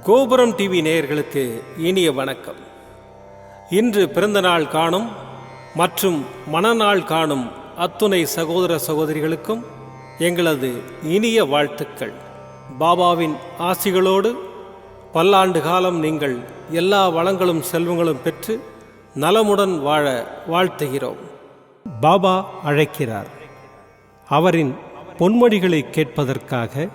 கோபுரம் டிவி நேயர்களுக்கு இனிய வணக்கம். இன்று பிறந்தநாள் காணும் மற்றும் மணநாள் காணும் அத்துணை சகோதர சகோதரிகளுக்கும் எங்களது இனிய வாழ்த்துக்கள். பாபாவின் ஆசிகளோடு பல்லாண்டு காலம் நீங்கள் எல்லா வளங்களும் செல்வங்களும் பெற்று நலமுடன் வாழ வாழ்த்துகிறோம். பாபா அழைக்கிறார். அவரின் பொன்மொழிகளை கேட்பதற்காக,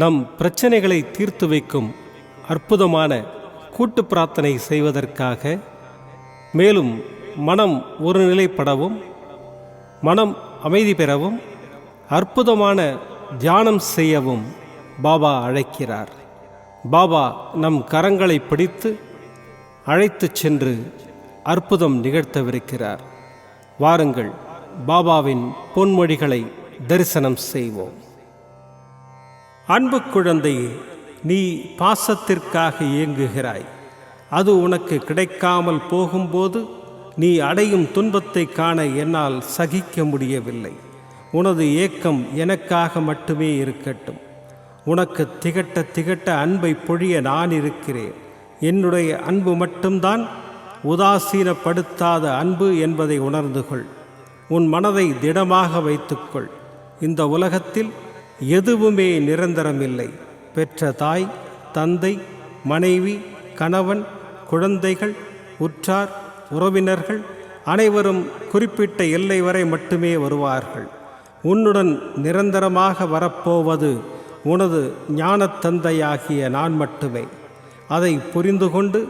நம் பிரச்சனைகளை தீர்த்து வைக்கும் அற்புதமான கூட்டு பிரார்த்தனை செய்வதற்காக, மேலும் மனம் ஒருநிலைப்படவும் மனம் அமைதி பெறவும் அற்புதமான தியானம் செய்யவும் பாபா அழைக்கிறார். பாபா நம் கரங்களை பிடித்து அழைத்துச் சென்று அற்புதம் நிகழ்த்தவிருக்கிறார். வாருங்கள், பாபாவின் பொன்மொழிகளை தரிசனம் செய்வோம். அன்பு குழந்தையே, நீ பாசத்திற்காக ஏங்குகிறாய். அது உனக்கு கிடைக்காமல் போகும்போது நீ அடையும் துன்பத்தை காண என்னால் சகிக்க முடியவில்லை. உனது ஏக்கம் எனக்காக மட்டுமே இருக்கட்டும். உனக்கு திகட்ட திகட்ட அன்பை பொழிய நான் இருக்கிறேன். என்னுடைய அன்பு மட்டும்தான் உதாசீனப்படுத்தாத அன்பு என்பதை உணர்ந்து கொள். உன் மனதை திடமாக வைத்துக்கொள். இந்த உலகத்தில் எதுவுமே நிரந்தரமில்லை. பெற்ற தாய், தந்தை, மனைவி, கணவன், குழந்தைகள், உற்றார், உறவினர்கள் அனைவரும் குறிப்பிட்ட எல்லை வரை மட்டுமே வருவார்கள். உன்னுடன் நிரந்தரமாக வரப்போவது உனது ஞானத்தந்தையாகிய நான் மட்டுமே. அதை புரிந்து கொண்டு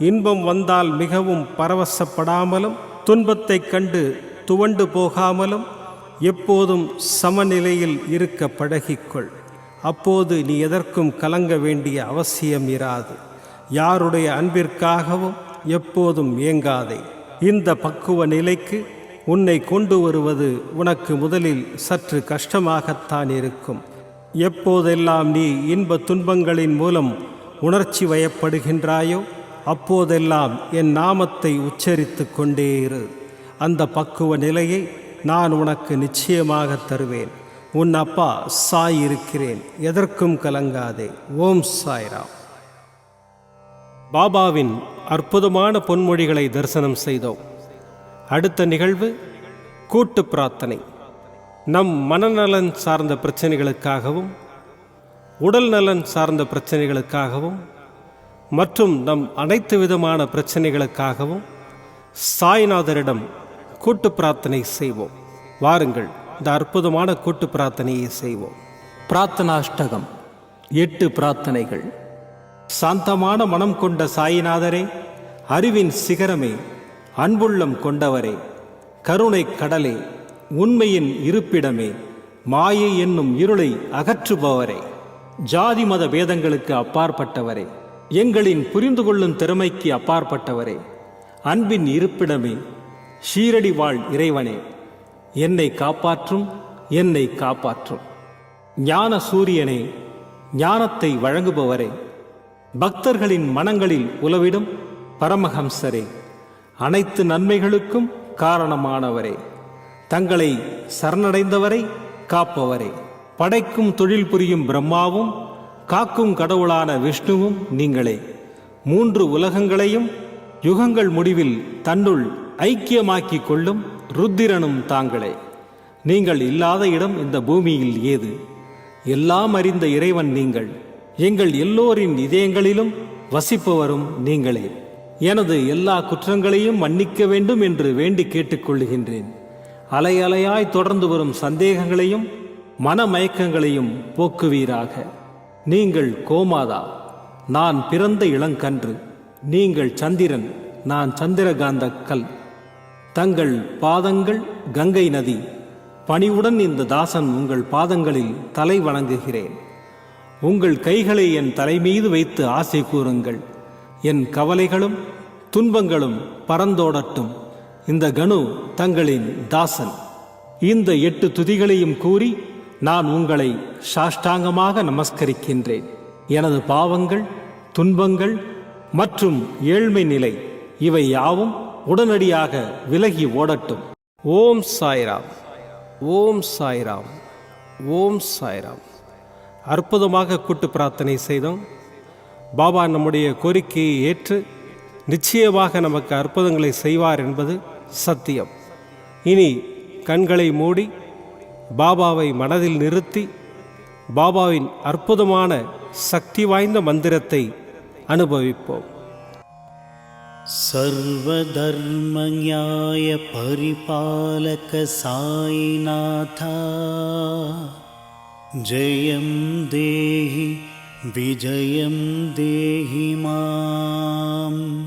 இன்பம் வந்தால் மிகவும் பரவசப்படாமலும், துன்பத்தைக் கண்டு துவண்டு போகாமலும் எப்போதும் சமநிலையில் இருக்க பழகிக்கொள். அப்போது நீ எதற்கும் கலங்க வேண்டிய அவசியம் இராது. யாருடைய அன்பிற்காகவும் எப்போதும் ஏங்காதே. இந்த பக்குவ நிலைக்கு உன்னை கொண்டு வருவது உனக்கு முதலில் சற்று கஷ்டமாகத்தான் இருக்கும். எப்போதெல்லாம் நீ இன்ப துன்பங்களின் மூலம் உணர்ச்சி வயப்படுகின்றாயோ அப்போதெல்லாம் என் நாமத்தை உச்சரித்து கொண்டே இரு. அந்த பக்குவ நிலையை நான் உனக்கு நிச்சயமாக தருவேன். உன் அப்பா சாய் இருக்கிறேன். எதற்கும் கலங்காதே. ஓம் சாய்ராம். பாபாவின் அற்புதமான பொன்மொழிகளை தரிசனம் செய்தோம். அடுத்த நிகழ்வு கூட்டு பிரார்த்தனை. நம் மனநலன் சார்ந்த பிரச்சனைகளுக்காகவும், உடல் நலன் சார்ந்த பிரச்சனைகளுக்காகவும் மற்றும் நம் அனைத்து விதமான பிரச்சனைகளுக்காகவும் சாய்நாதரிடம் கூட்டு பிரார்த்தனை செய்வோம். வாருங்கள், இந்த அற்புதமான கூட்டு பிரார்த்தனையை செய்வோம். பிரார்த்தனாஷ்டகம். 8 பிரார்த்தனைகள். சாந்தமான மனம் கொண்ட சாயிநாதரே, அறிவின் சிகரமே, அன்புள்ளம் கொண்டவரே, கருணை கடலே, உண்மையின் இருப்பிடமே, மாயை என்னும் இருளை அகற்றுபவரே, ஜாதி மத பேதங்களுக்கு அப்பாற்பட்டவரே, எங்களின் புரிந்து கொள்ளும் திறமைக்கு அப்பாற்பட்டவரே, அன்பின் இருப்பிடமே, ஷீரடி வாழ் இறைவனே, என்னை காப்பாற்றும், என்னை காப்பாற்றும். ஞான சூரியனே, ஞானத்தை வழங்குபவரே, பக்தர்களின் மனங்களில் உலவிடும் பரமஹம்சரே, அனைத்து நன்மைகளுக்கும் காரணமானவரே, தங்களை சரணடைந்தவரை காப்பவரே, படைக்கும் தொழில் புரியும் பிரம்மாவும் காக்கும் கடவுளான விஷ்ணுவும் நீங்களே. 3 உலகங்களையும் யுகங்கள் முடிவில் தன்னுள் ஐக்கியமாக்கிக் கொள்ளும் ருத்திரனும் தாங்களே. நீங்கள் இல்லாத இடம் இந்த பூமியில் ஏது? எல்லாம் அறிந்த இறைவன் நீங்கள். எங்கள் எல்லோரின் இதயங்களிலும் வசிப்பவரும் நீங்களே. எனது எல்லா குற்றங்களையும் மன்னிக்க வேண்டும் என்று வேண்டி கேட்டுக்கொள்ளுகின்றேன். அலை அலையாய் தொடர்ந்து வரும் சந்தேகங்களையும் மனமயக்கங்களையும் போக்குவீராக. நீங்கள் கோமாதா, நான் பிறந்த இளங்கன்று. நீங்கள் சந்திரன், நான் சந்திரகாந்த கல். தங்கள் பாதங்கள் கங்கை நதி. பணிவுடன் இந்த தாசன் உங்கள் பாதங்களில் தலை வணங்குகிறேன். உங்கள் கைகளை என் தலைமீது வைத்து ஆசை கூறுங்கள். என் கவலைகளும் துன்பங்களும் பறந்தோடட்டும். இந்த கணு தங்களின் தாசன். இந்த 8 துதிகளையும் கூறி நான் உங்களை சாஷ்டாங்கமாக நமஸ்கரிக்கின்றேன். எனது பாவங்கள், துன்பங்கள் மற்றும் ஏழ்மை நிலை இவை யாவும் உடனடியாக விலகி ஓடட்டும். ஓம் சாய்ராம். ஓம் சாய்ராம். ஓம் சாய்ராம். அற்புதமாக கூட்டு பிரார்த்தனை செய்தோம். பாபா நம்முடைய கோரிக்கையை ஏற்று நிச்சயமாக நமக்கு அற்புதங்களை செய்வார் என்பது சத்தியம். இனி கண்களை மூடி பாபாவை மனதில் நிறுத்தி பாபாவின் அற்புதமான சக்தி வாய்ந்த மந்திரத்தை அனுபவிப்போம். सर्वधर्मन्याय परिपालक साईनाथा जयं देहि विजयं देहि माम्.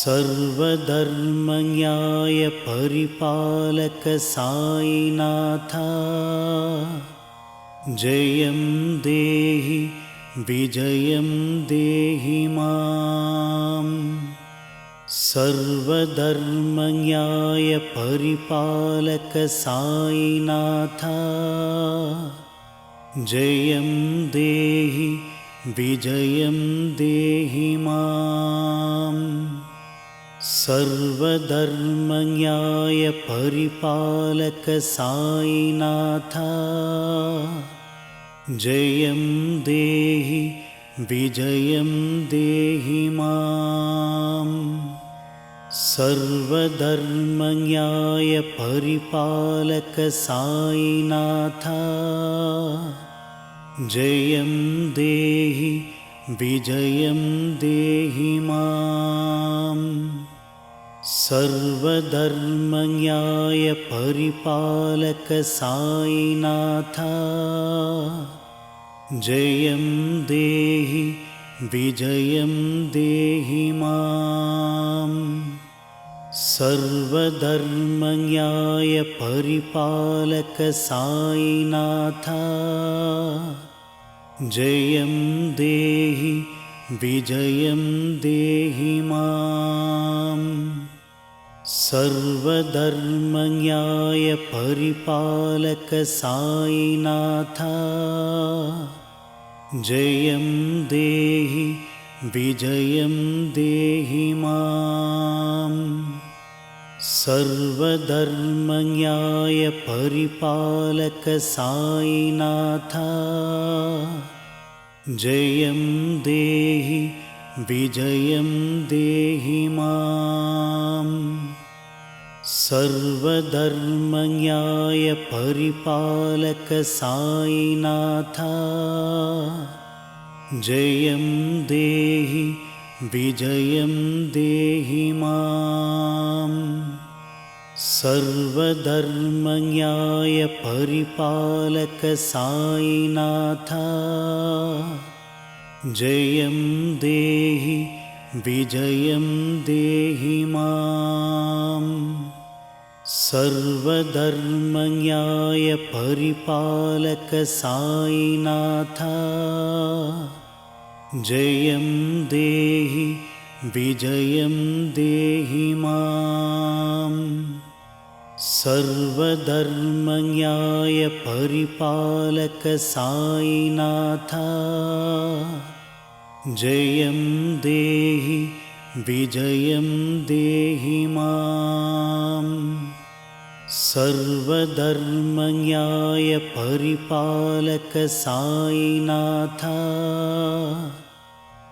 सर्वधर्मन्याय परिपालक साईनाथा जयं देहि विजयं देहि माम्. सर्वधर्मन्याय परिपालक साईनाथा जयं देहि विजयं देहि माम्. सर्वधर्मन्याय परिपालक साईनाथा जयं देहि विजयं देहि माम्. सर्वधर्मन्याय परिपालक साईनाथा जयं देहि विजयं देहि माम्. सर्वधर्मन्याय परिपालक साईनाथा जयं देहि विजयं देहि माम्. सर्वधर्मन्याय परिपालक साईनाथा जयं देहि विजयं देहि माम्. सर्वधर्मन्याय परिपालक साईनाथा जयं देहि विजयं देहि माम्. सर्वधर्मन्याय परिपालक साईनाथा जयं देहि विजयं देहि माम्. सर्वधर्मन्याय परिपालक साईनाथा जयं देहि विजयं देहि माम्. सर्वधर्मन्याय परिपालक साईनाथा जयं देहि विजयं देहि माम्. सर्वधर्मन्याय परिपालक साईनाथा जयं देहि विजयं देहि माम्. सर्वधर्मन्याय परिपालक साईनाथा जयं देहि विजयं देहि माम्. सर्वधर्मन्याय परिपालक साईनाथा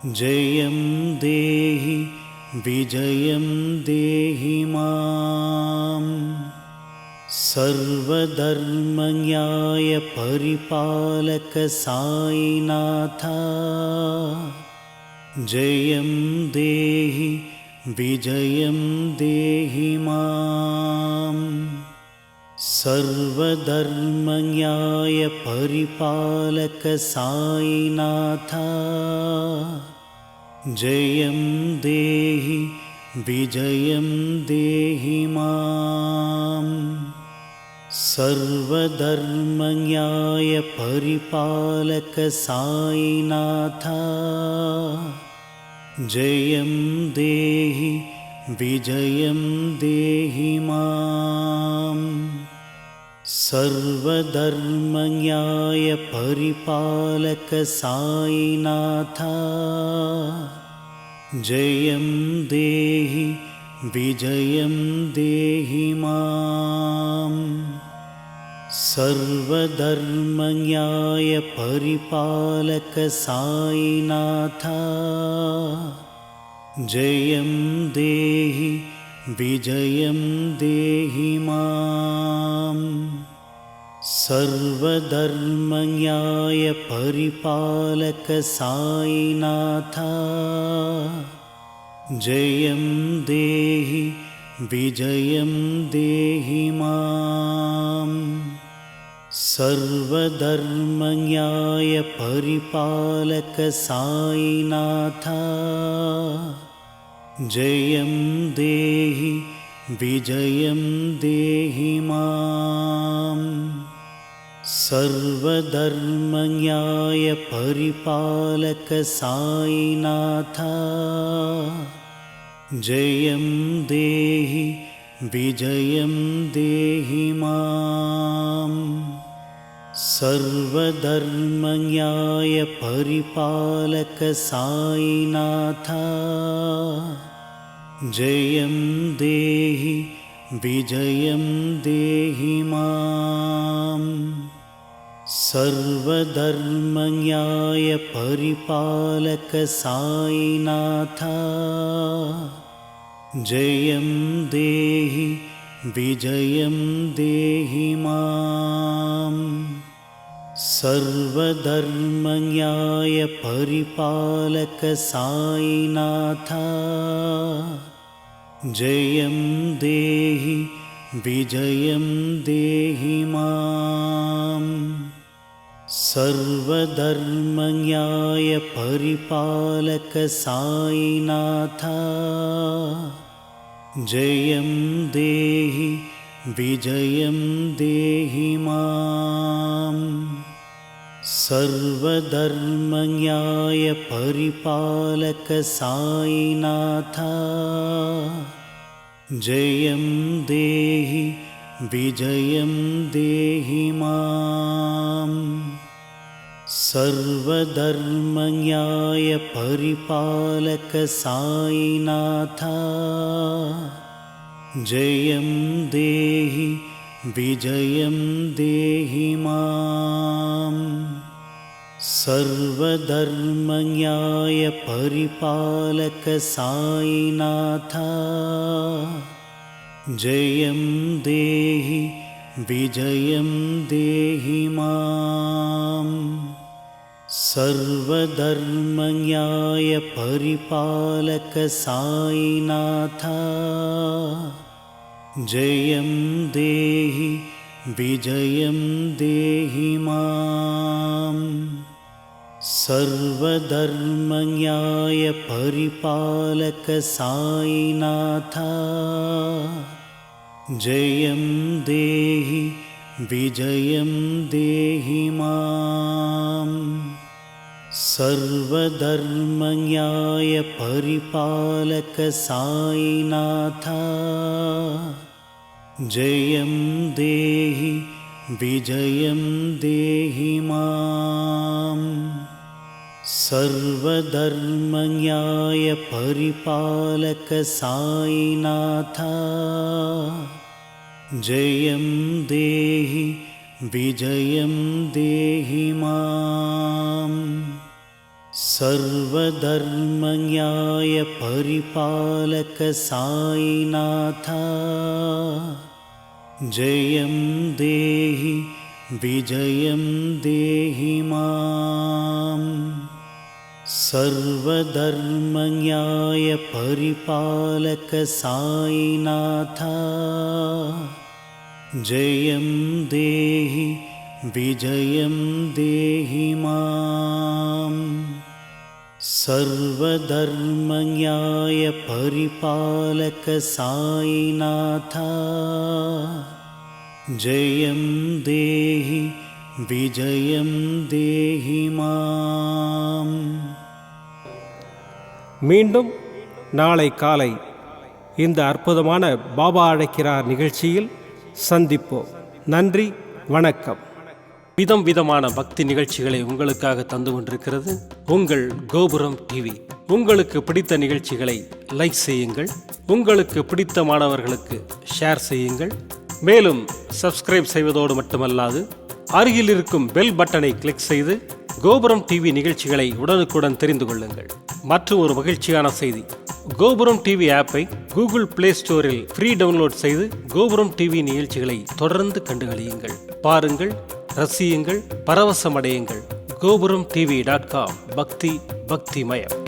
जयं देहि विजयं देहि माम्. सर्वधर्मन्याय परिपालक साईनाथा जयं देहि विजयं देहि माम्. सर्वधर्मन्याय परिपालक साईनाथा जयं देहि विजयं देहि माम्. सर्वधर्मन्याय परिपालक साईनाथा जयं देहि विजयं देहि माम्. सर्वधर्मन्याय परिपालक साईनाथा जयं देहि विजयं देहि माम्. सर्वधर्मन्याय परिपालक साईनाथ जयं देहि विजयं देहि माम्। सर्वधर्मन्याय परिपालक साईनाथ जयं देहि विजयं देहि माम्। सर्वधर्मन्याय परिपालक साईनाथ जयं देहि विजयं देहि माम्। सर्वधर्मन्याय परिपालक साईनाथ जयं देहि विजयं देहि माम्। सर्वधर्मन्याय परिपालक साईनाथ जयं देहि विजयं देहि माम्। सर्वधर्मन्याय परिपालक साईनाथ जयं देहि विजयं देहि माम्। सर्वधर्मन्याय परिपालक साईनाथ जयं देहि विजयं देहि माम्। सर्वधर्मन्याय परिपालक साईनाथ जयं देहि विजयं देहि माम्। सर्वधर्मन्याय परिपालक साईनाथ जयं देहि विजयं देहि माम्। सर्वधर्मन्याय परिपालक साईनाथ जयं देहि विजयं देहि माम्। सर्वधर्मन्याय परिपालक साईनाथ जयं देहि विजयं देहि माम्। सर्वधर्मन्याय परिपालक साईनाथ जयं देहि विजयं देहि माम्। सर्वधर्मन्याय परिपालक साईनाथ जयं देहि विजयं देहि माम्। सर्वधर्मन्याय परिपालक साईनाथ जयं देहि विजयं देहि माम्। सर्वधर्मन्याय परिपालक साईनाथ जयं देहि विजयं देहि माम्। सर्वधर्मन्याय परिपालक साईनाथ जयं देहि विजयं देहि माम्। सर्वधर्मन्याय परिपालक साईनाथ जयं देहि विजयं देहि माम्। सर्वधर्मन्याय परिपालक साईनाथ जयं देहि विजयं देहि माम्। மீண்டும் நாளை காலை இந்த அற்புதமான பாபா அழைக்கிறார் நிகழ்ச்சியில் சந்திப்போம். நன்றி, வணக்கம். விதம் விதமான பக்தி நிகழ்ச்சிகளை உங்களுக்காக தந்து கொண்டிருக்கிறது உங்கள் கோபுரம் டிவி. உங்களுக்கு பிடித்த நிகழ்ச்சிகளை லைக் செய்யுங்கள், உங்களுக்கு பிடித்த மாணவர்களுக்கு ஷேர் செய்யுங்கள், மேலும் சப்ஸ்கிரைப் செய்வதோடு மட்டுமல்லாது அருகில் இருக்கும் பெல் பட்டனை கிளிக் செய்து கோபுரம் டிவி நிகழ்ச்சிகளை உடனுக்குடன் தெரிந்து கொள்ளுங்கள். மற்றும் ஒரு மகிழ்ச்சியான செய்தி, கோபுரம் டிவி ஆப்பை கூகுள் பிளே ஸ்டோரில் ஃப்ரீ டவுன்லோட் செய்து கோபுரம் டிவி நிகழ்ச்சிகளை தொடர்ந்து கண்டுகளியுங்கள். பாருங்கள், ரசியுங்கள், பரவசமடையுங்கள். gopuramtv.com பக்தி பக்திமயம்.